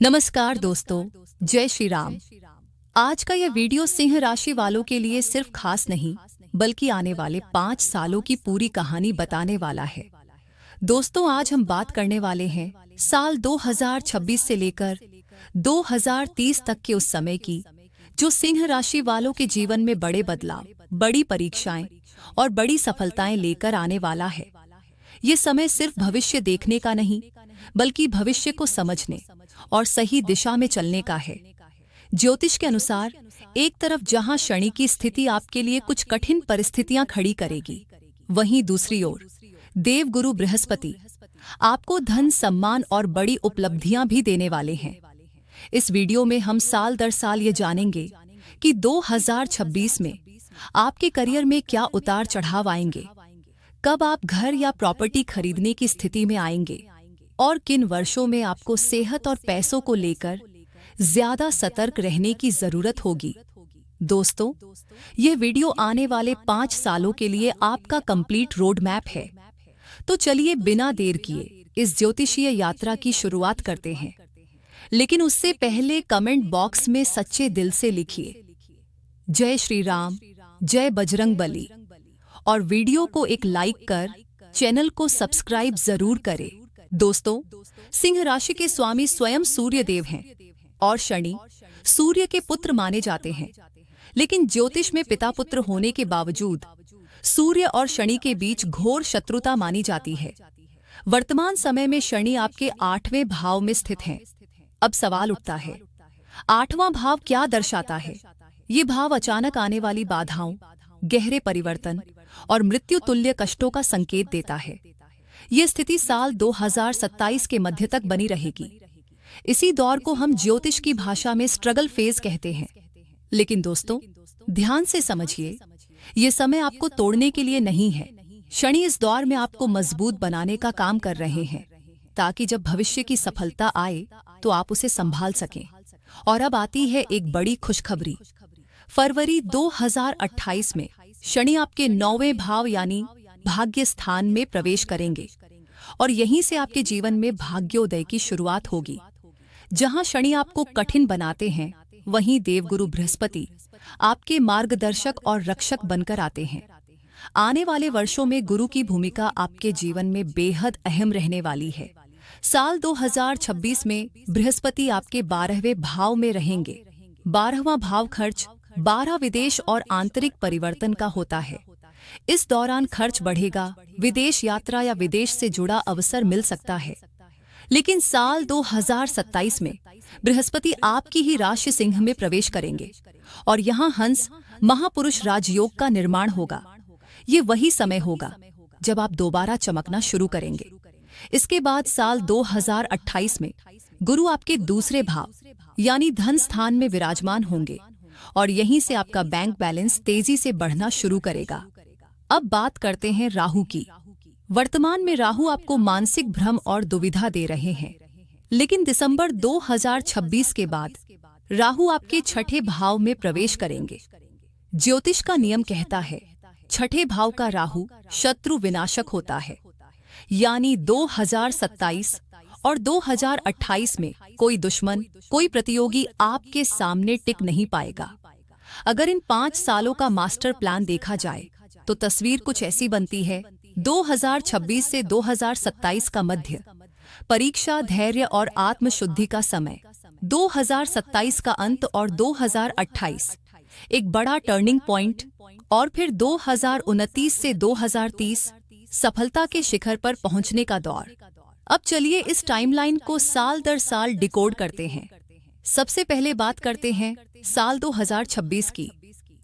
नमस्कार दोस्तों, जय श्री राम। आज का यह वीडियो सिंह राशि वालों के लिए सिर्फ खास नहीं बल्कि आने वाले 5 सालों की पूरी कहानी बताने वाला है। दोस्तों, आज हम बात करने वाले हैं साल 2026 से लेकर 2030 तक के उस समय की, जो सिंह राशि वालों के जीवन में बड़े बदलाव, बड़ी परीक्षाएं और बड़ी सफलताएं लेकर आने वाला है। ये समय सिर्फ भविष्य देखने का नहीं बल्कि भविष्य को समझने और सही दिशा में चलने का है। ज्योतिष के अनुसार एक तरफ जहां शनि की स्थिति आपके लिए कुछ कठिन परिस्थितियां खड़ी करेगी, वहीं दूसरी ओर देवगुरु बृहस्पति आपको धन, सम्मान और बड़ी उपलब्धियां भी देने वाले हैं। इस वीडियो में हम साल दर साल ये जानेंगे कि 2026 में आपके करियर में क्या उतार चढ़ाव आएंगे, कब आप घर या प्रॉपर्टी खरीदने की स्थिति में आएंगे और किन वर्षों में आपको सेहत और पैसों को लेकर ज्यादा सतर्क रहने की जरूरत होगी। दोस्तों, यह वीडियो आने वाले 5 सालों के लिए आपका कंप्लीट रोड मैप है। तो चलिए बिना देर किए इस ज्योतिषीय यात्रा की शुरुआत करते हैं। लेकिन उससे पहले कमेंट बॉक्स में सच्चे दिल से लिखिए जय श्री राम, जय बजरंग बली, और वीडियो को एक लाइक कर चैनल को सब्सक्राइब जरूर करें। दोस्तों, सिंह राशि के स्वामी स्वयं सूर्य देव हैं और शनि सूर्य के पुत्र माने जाते हैं। लेकिन ज्योतिष में पिता पुत्र होने के बावजूद सूर्य और शनि के बीच घोर शत्रुता मानी जाती है। वर्तमान समय में शनि आपके 8वें भाव में स्थित हैं। अब सवाल उठता है, 8वां भाव क्या दर्शाता है? ये भाव अचानक आने वाली बाधाओं, गहरे परिवर्तन और मृत्यु तुल्य कष्टों का संकेत देता है। ये स्थिति साल 2027 के मध्य तक बनी रहेगी। इसी दौर को हम ज्योतिष की भाषा में स्ट्रगल फेज कहते हैं। लेकिन दोस्तों, ध्यान से समझिए, ये समय आपको तोड़ने के लिए नहीं है। शनि इस दौर में आपको मजबूत बनाने का काम कर रहे हैं, ताकि जब भविष्य की सफलता आए तो आप उसे संभाल सकें। और अब आती है एक बड़ी खुशखबरी। फरवरी 2028 में शनि आपके 9वें भाव यानी भाग्य स्थान में प्रवेश करेंगे और यहीं से आपके जीवन में भाग्योदय की शुरुआत होगी। जहां शनि आपको कठिन बनाते हैं, वहीं देवगुरु बृहस्पति आपके मार्गदर्शक और रक्षक बनकर आते हैं। आने वाले वर्षों में गुरु की भूमिका आपके जीवन में बेहद अहम रहने वाली है। साल 2026 में बृहस्पति आपके 12वें भाव में रहेंगे। 12वां भाव खर्च, 12 विदेश और आंतरिक परिवर्तन का होता है। इस दौरान खर्च बढ़ेगा, विदेश यात्रा या विदेश से जुड़ा अवसर मिल सकता है। लेकिन साल 2027 में बृहस्पति आपकी ही राशि सिंह में प्रवेश करेंगे और यहाँ हंस महापुरुष राजयोग का निर्माण होगा। ये वही समय होगा जब आप दोबारा चमकना शुरू करेंगे। इसके बाद साल 2028 में गुरु आपके दूसरे भाव यानी धन स्थान में विराजमान होंगे और यहीं से आपका बैंक बैलेंस तेजी से बढ़ना शुरू करेगा। अब बात करते हैं राहु की। वर्तमान में राहु आपको मानसिक भ्रम और दुविधा दे रहे हैं। लेकिन दिसंबर 2026 के बाद राहु आपके 6ठे भाव में प्रवेश करेंगे। ज्योतिष का नियम कहता है, 6ठे भाव का राहु शत्रु विनाशक होता है। यानी 2027 और 2028 में कोई दुश्मन, कोई प्रतियोगी आपके सामने टिक नहीं पाएगा। अगर इन 5 सालों का मास्टर प्लान देखा जाए तो तस्वीर कुछ ऐसी बनती है। 2026 से 2027 का मध्य, परीक्षा, धैर्य और आत्मशुद्धि का समय। 2027 का अंत और 2028 एक बड़ा टर्निंग पॉइंट, और फिर 2029 से 2030 सफलता के शिखर पर पहुंचने का दौर। अब चलिए इस टाइमलाइन को साल दर साल डिकोड करते हैं। सबसे पहले बात करते हैं साल 2026 की।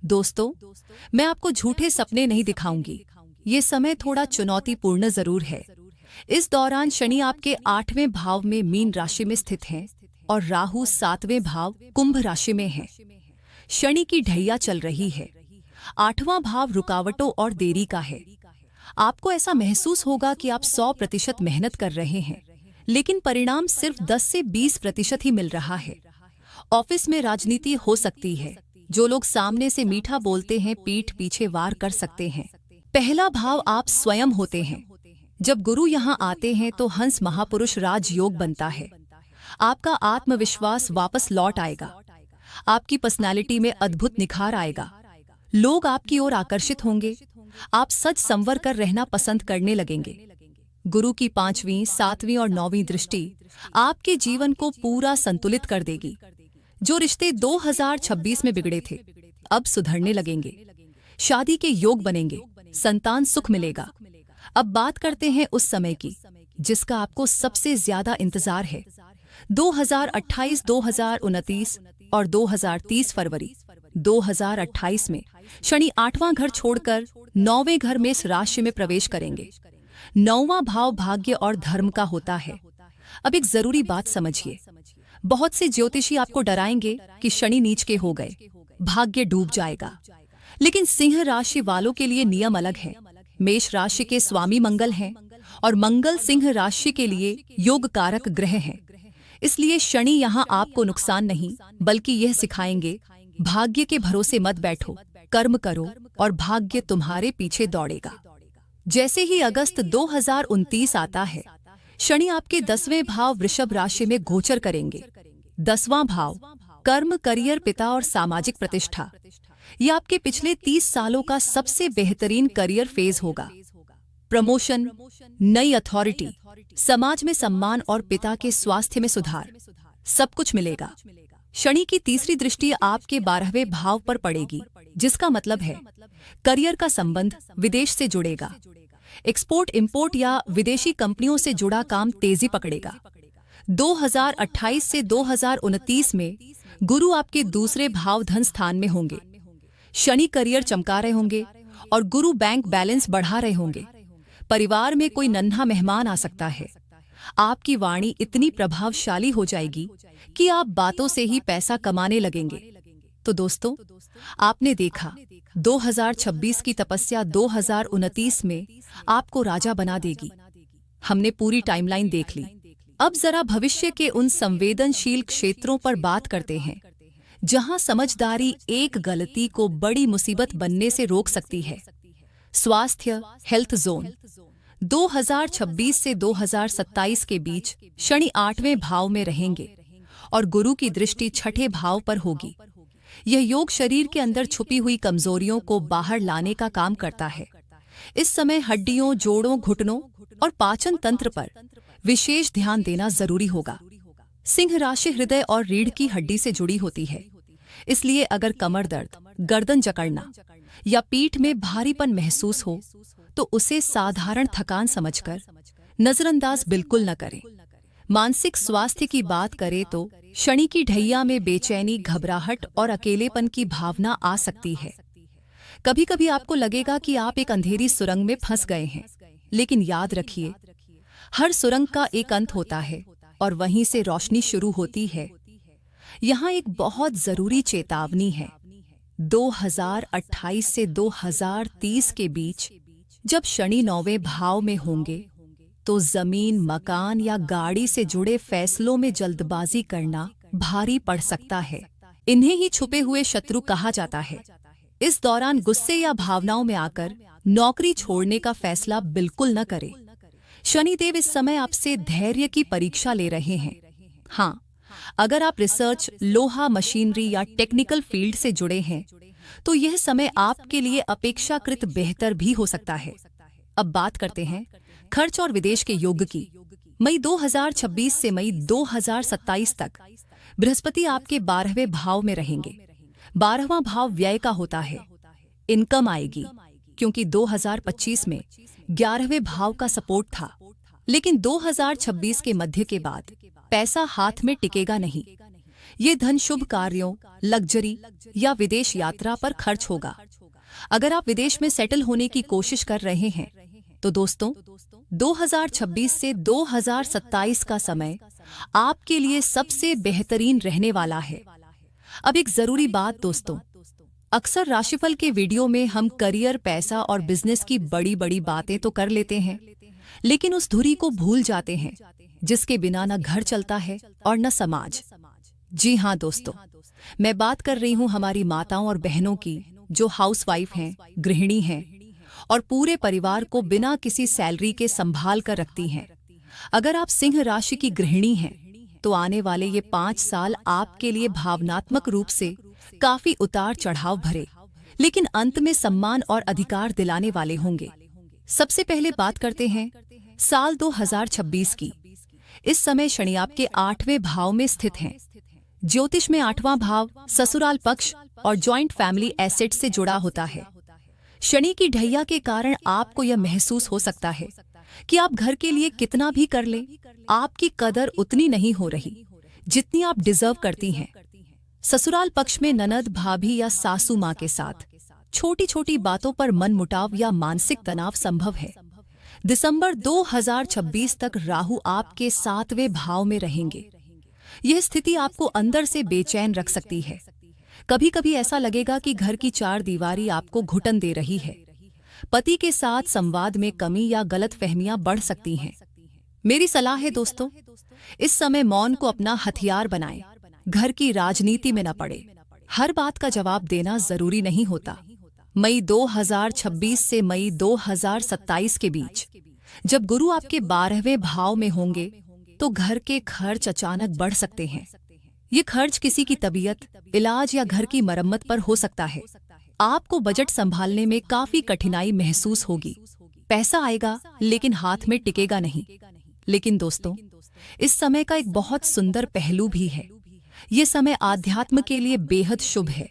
दोस्तों, मैं आपको झूठे सपने नहीं दिखाऊंगी। ये समय थोड़ा चुनौतीपूर्ण जरूर है। इस दौरान शनि आपके 8वें भाव में मीन राशि में स्थित हैं और राहु 7वें भाव कुंभ राशि में है। शनि की ढैया चल रही है। 8वां भाव रुकावटों और देरी का है। आपको ऐसा महसूस होगा कि आप 100% मेहनत कर रहे हैं, लेकिन परिणाम सिर्फ 10 से 20% ही मिल रहा है। ऑफिस में राजनीति हो सकती है। जो लोग सामने से मीठा बोलते हैं, पीठ पीछे वार कर सकते हैं। पहला भाव आप स्वयं होते हैं। जब गुरु यहाँ आते हैं तो हंस महापुरुष राजयोग बनता है। आपका आत्मविश्वास वापस लौट आएगा। आपकी पर्सनालिटी में अद्भुत निखार आएगा। लोग आपकी ओर आकर्षित होंगे। आप सच संवर कर रहना पसंद करने लगेंगे। गुरु की 5वीं, 7वीं और 9वीं दृष्टि आपके जीवन को पूरा संतुलित कर देगी। जो रिश्ते 2026 में बिगड़े थे, अब सुधरने लगेंगे। शादी के योग बनेंगे, संतान सुख मिलेगा। अब बात करते हैं उस समय की जिसका आपको सबसे ज्यादा इंतजार है। 2028, 2029 और 2030 फरवरी 2028 में शनि 8वां घर छोड़कर 9वें घर में इस राशि में प्रवेश करेंगे। 9वां भाव भाग्य और धर्म का होता है। अब एक जरूरी बात समझिए। बहुत से ज्योतिषी आपको डराएंगे कि शनि नीच के हो गए, भाग्य डूब जाएगा। लेकिन सिंह राशि वालों के लिए नियम अलग है। मेष राशि के स्वामी मंगल हैं और मंगल सिंह राशि के लिए योग कारक ग्रह हैं। इसलिए शनि यहाँ आपको नुकसान नहीं बल्कि यह सिखाएंगे, भाग्य के भरोसे मत बैठो, कर्म करो और भाग्य तुम्हारे पीछे दौड़ेगा। जैसे ही अगस्त 2029 आता है, शनि आपके 10वें भाव वृषभ राशि में गोचर करेंगे। 10वां भाव कर्म, करियर, पिता और सामाजिक प्रतिष्ठा। यह आपके पिछले 30 सालों का सबसे बेहतरीन करियर फेज होगा। प्रमोशन, नई अथॉरिटी, समाज में सम्मान और पिता के स्वास्थ्य में सुधार, सब कुछ मिलेगा। शनि की तीसरी दृष्टि आपके 12वें भाव पर पड़ेगी, जिसका मतलब है करियर का संबंध विदेश से जुड़ेगा। एक्सपोर्ट, इंपोर्ट या विदेशी कंपनियों से जुड़ा काम तेजी पकड़ेगा। 2028 से 2029 में गुरु आपके दूसरे भाव धन स्थान में होंगे। शनि करियर चमका रहे होंगे और गुरु बैंक बैलेंस बढ़ा रहे होंगे। परिवार में कोई नन्हा मेहमान आ सकता है। आपकी वाणी इतनी प्रभावशाली हो जाएगी कि आप बातों से ही पैसा कमाने लगेंगे। तो दोस्तों, आपने देखा 2026 की तपस्या 2029 में आपको राजा बना देगी। हमने पूरी टाइमलाइन देख ली। अब जरा भविष्य के उन संवेदनशील क्षेत्रों पर बात करते हैं जहां समझदारी एक गलती को बड़ी मुसीबत बनने से रोक सकती है। स्वास्थ्य, हेल्थ जोन। 2026 से 2027 के बीच शनि 8वें भाव में रहेंगे और गुरु की दृष्टि 6ठे भाव पर होगी। यह योग शरीर के अंदर छुपी हुई कमजोरियों को बाहर लाने का काम करता है। इस समय हड्डियों, जोड़ों, घुटनों और पाचन तंत्र पर विशेष ध्यान देना जरूरी होगा। सिंह राशि हृदय और रीढ़ की हड्डी से जुड़ी होती है। इसलिए अगर कमर दर्द, गर्दन जकड़ना या पीठ में भारीपन महसूस हो तो उसे साधारण थकान समझकर नजरअंदाज बिल्कुल न करें। मानसिक स्वास्थ्य की बात करें तो शनि की ढैया में बेचैनी, घबराहट और अकेलेपन की भावना आ सकती है। कभी कभी आपको लगेगा कि आप एक अंधेरी सुरंग में फंस गए हैं, लेकिन याद रखिए, हर सुरंग का एक अंत होता है और वहीं से रोशनी शुरू होती है। यहाँ एक बहुत जरूरी चेतावनी है। 2028 से 2030 के बीच जब शनि 9वें भाव में होंगे तो जमीन, मकान या गाड़ी से जुड़े फैसलों में जल्दबाजी करना भारी पड़ सकता है। इन्हें ही छुपे हुए शत्रु कहा जाता है। इस दौरान गुस्से या भावनाओं में आकर नौकरी छोड़ने का फैसला बिल्कुल न करें। शनिदेव इस समय आपसे धैर्य की परीक्षा ले रहे हैं। हाँ, अगर आप रिसर्च, लोहा, मशीनरी या टेक्निकल फील्ड से जुड़े हैं तो यह समय आपके लिए अपेक्षाकृत बेहतर भी हो सकता है। अब बात करते हैं खर्च और विदेश के योग की। मई 2026 से मई 2027 तक बृहस्पति आपके 12वें भाव में रहेंगे। 12वां भाव व्यय का होता है। इनकम आएगी क्योंकि 2025 में 11वें भाव का सपोर्ट था, लेकिन 2026 के मध्य के बाद पैसा हाथ में टिकेगा नहीं। ये धन शुभ कार्यों, लग्जरी या विदेश यात्रा पर खर्च होगा। अगर आप विदेश में सेटल होने की कोशिश कर रहे हैं तो दोस्तों, 2026 से 2027 का समय आपके लिए सबसे बेहतरीन रहने वाला है। अब एक जरूरी बात दोस्तों, अक्सर राशिफल के वीडियो में हम करियर, पैसा और बिजनेस की बड़ी बड़ी बातें तो कर लेते हैं, लेकिन उस धुरी को भूल जाते हैं जिसके बिना न घर चलता है और न समाज। जी हाँ दोस्तों, मैं बात कर रही हूँ हमारी माताओं और बहनों की जो हाउसवाइफ हैं, गृहिणी हैं और पूरे परिवार को बिना किसी सैलरी के संभाल कर रखती हैं। अगर आप सिंह राशि की गृहिणी हैं तो आने वाले ये 5 साल आपके लिए भावनात्मक रूप से काफी उतार चढ़ाव भरे, लेकिन अंत में सम्मान और अधिकार दिलाने वाले होंगे। सबसे पहले बात करते हैं साल 2026 की। इस समय शनि आपके 8वें भाव में स्थित हैं। ज्योतिष में 8वां भाव ससुराल पक्ष और जॉइंट फैमिली एसेट से जुड़ा होता है। शनि की ढैया के कारण आपको यह महसूस हो सकता है कि आप घर के लिए कितना भी कर लें, आपकी कदर उतनी नहीं हो रही जितनी आप डिजर्व करती हैं। ससुराल पक्ष में ननद, भाभी या सासू माँ के साथ छोटी छोटी बातों पर मनमुटाव या मानसिक तनाव संभव है। दिसंबर 2026 तक राहु आपके 7वें भाव में रहेंगे। यह स्थिति आपको अंदर से बेचैन रख सकती है। कभी कभी ऐसा लगेगा कि घर की 4 दीवारी आपको घुटन दे रही है। पति के साथ संवाद में कमी या गलतफहमियां बढ़ सकती हैं। मेरी सलाह है दोस्तों, इस समय मौन को अपना हथियार बनाएं। घर की राजनीति में न पड़े। हर बात का जवाब देना जरूरी नहीं होता। मई 2026 से मई 2027 के बीच जब गुरु आपके 12वें भाव में होंगे तो घर के खर्च अचानक बढ़ सकते हैं। ये खर्च किसी की तबीयत, इलाज या घर की मरम्मत पर हो सकता है। आपको बजट संभालने में काफी कठिनाई महसूस होगी। पैसा आएगा लेकिन हाथ में टिकेगा नहीं। लेकिन दोस्तों, इस समय का एक बहुत सुंदर पहलू भी है। ये समय आध्यात्म के लिए बेहद शुभ है।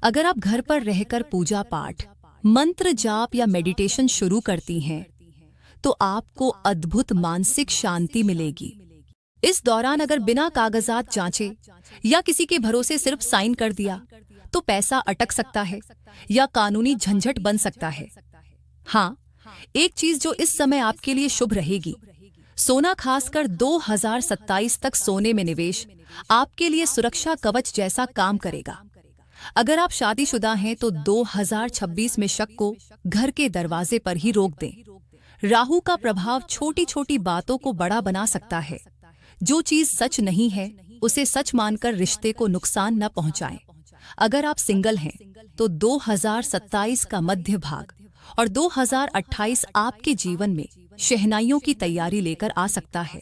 अगर आप घर पर रहकर पूजा पाठ, मंत्र जाप या मेडिटेशन शुरू करती हैं, तो आपको अद्भुत मानसिक शांति मिलेगी। इस दौरान अगर बिना कागजात जांचे या किसी के भरोसे सिर्फ साइन कर दिया तो पैसा अटक सकता है या कानूनी झंझट बन सकता है। हाँ, एक चीज जो इस समय आपके लिए शुभ रहेगी, सोना, खासकर 2027 तक सोने में निवेश आपके लिए सुरक्षा कवच जैसा काम करेगा। अगर आप शादीशुदा हैं तो 2026 में शक को घर के दरवाजे पर ही रोक दें। राहु का प्रभाव छोटी छोटी बातों को बड़ा बना सकता है। जो चीज सच नहीं है उसे सच मानकर रिश्ते को नुकसान न पहुंचाएं। अगर आप सिंगल हैं तो 2027 का मध्य भाग और 2028 आपके जीवन में शहनाइयों की तैयारी लेकर आ सकता है।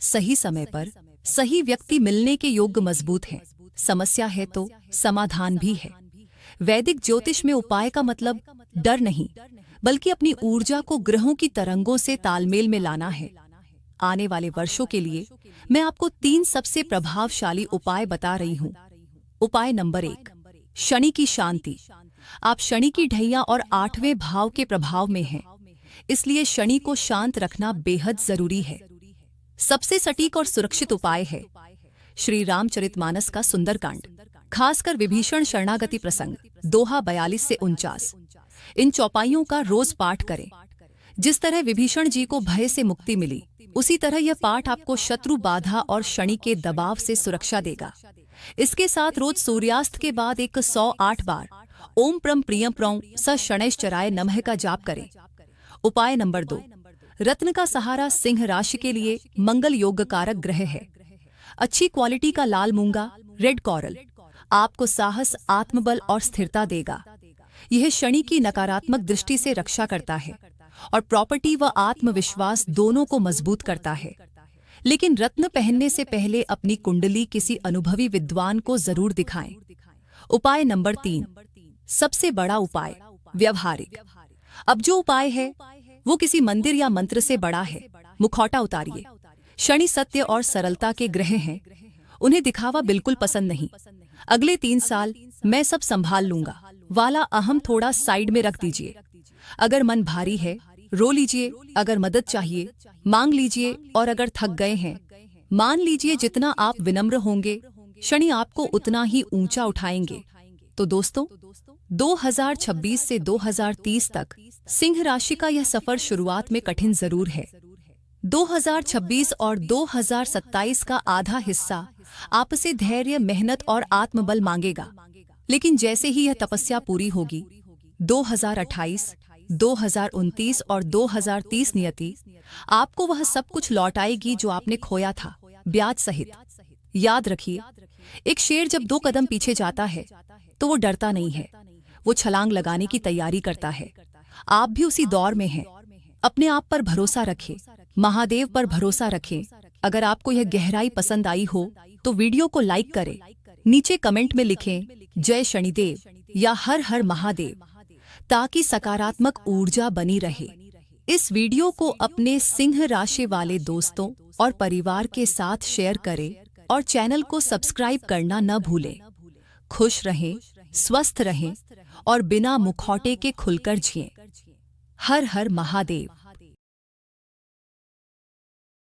सही समय पर सही व्यक्ति मिलने के योग मजबूत हैं। समस्या है तो समाधान भी है। वैदिक ज्योतिष में उपाय का मतलब डर नहीं, बल्कि अपनी ऊर्जा को ग्रहों की तरंगों से तालमेल में लाना है। आने वाले वर्षों के लिए मैं आपको 3 सबसे प्रभावशाली उपाय बता रही हूँ। उपाय नंबर 1, शनि की शांति। आप शनि की ढैया और 8वें भाव के प्रभाव में हैं, इसलिए शनि को शांत रखना बेहद जरूरी है। सबसे सटीक और सुरक्षित उपाय है श्री रामचरितमानस का सुंदरकांड, खासकर विभीषण शरणागति प्रसंग दोहा 42 से 49। इन चौपाइयों का रोज पाठ करें। जिस तरह विभीषण जी को भय से मुक्ति मिली, उसी तरह यह पाठ आपको शत्रु बाधा और शनि के दबाव से सुरक्षा देगा। इसके साथ रोज सूर्यास्त के बाद 108 बार ओम प्रम प्रियम प्रौ स शनैश्चराय नमः का जाप करें। उपाय नंबर 2, रत्न का सहारा सिंह राशि के लिए मंगल योग कारक ग्रह है। अच्छी क्वालिटी का लाल मूंगा, रेड कॉरल, आपको साहस, आत्मबल और स्थिरता देगा। यह शनि की नकारात्मक दृष्टि से रक्षा करता है और प्रॉपर्टी व आत्मविश्वास दोनों को मजबूत करता है। लेकिन रत्न पहनने से पहले अपनी कुंडली किसी अनुभवी विद्वान को जरूर दिखाएं। उपाय नंबर 3, सबसे बड़ा उपाय, व्यवहारिक। अब जो उपाय है वो किसी मंदिर या मंत्र से बड़ा है। मुखौटा उतारिए। शनि सत्य और सरलता के ग्रह हैं, उन्हें दिखावा बिल्कुल पसंद नहीं। अगले 3 साल मैं सब संभाल लूंगा वाला अहम थोड़ा साइड में रख दीजिए। अगर मन भारी है, रो लीजिए। अगर मदद चाहिए, मांग लीजिए। और अगर थक गए हैं, मान लीजिए जितना आप विनम्र होंगे, शनि आपको उतना ही ऊंचा उठाएंगे। तो दोस्तों, 2026 से 2030 तक सिंह राशि का यह सफर शुरुआत में कठिन जरूर है। 2026 और 2027 का आधा हिस्सा आपसे धैर्य, मेहनत और आत्मबल मांगेगा। लेकिन जैसे ही यह तपस्या पूरी होगी, 2028, 2029 और 2030 नियति आपको वह सब कुछ लौटाएगी जो आपने खोया था, ब्याज सहित। याद रखिए, एक शेर जब 2 कदम पीछे जाता है तो वो डरता नहीं है, वो छलांग लगाने की तैयारी करता है। आप भी उसी दौर में हैं। अपने आप पर भरोसा रखें, महादेव पर भरोसा रखें अगर आपको यह गहराई पसंद आई हो तो वीडियो को लाइक करें, नीचे कमेंट में लिखें जय शनिदेव या हर हर महादेव, ताकि सकारात्मक ऊर्जा बनी रहे। इस वीडियो को अपने सिंह राशि वाले दोस्तों और परिवार के साथ शेयर करें और चैनल को सब्सक्राइब करना न भूलें। खुश रहें, स्वस्थ रहें और बिना मुखौटे के खुलकर जिएं। हर हर महादेव।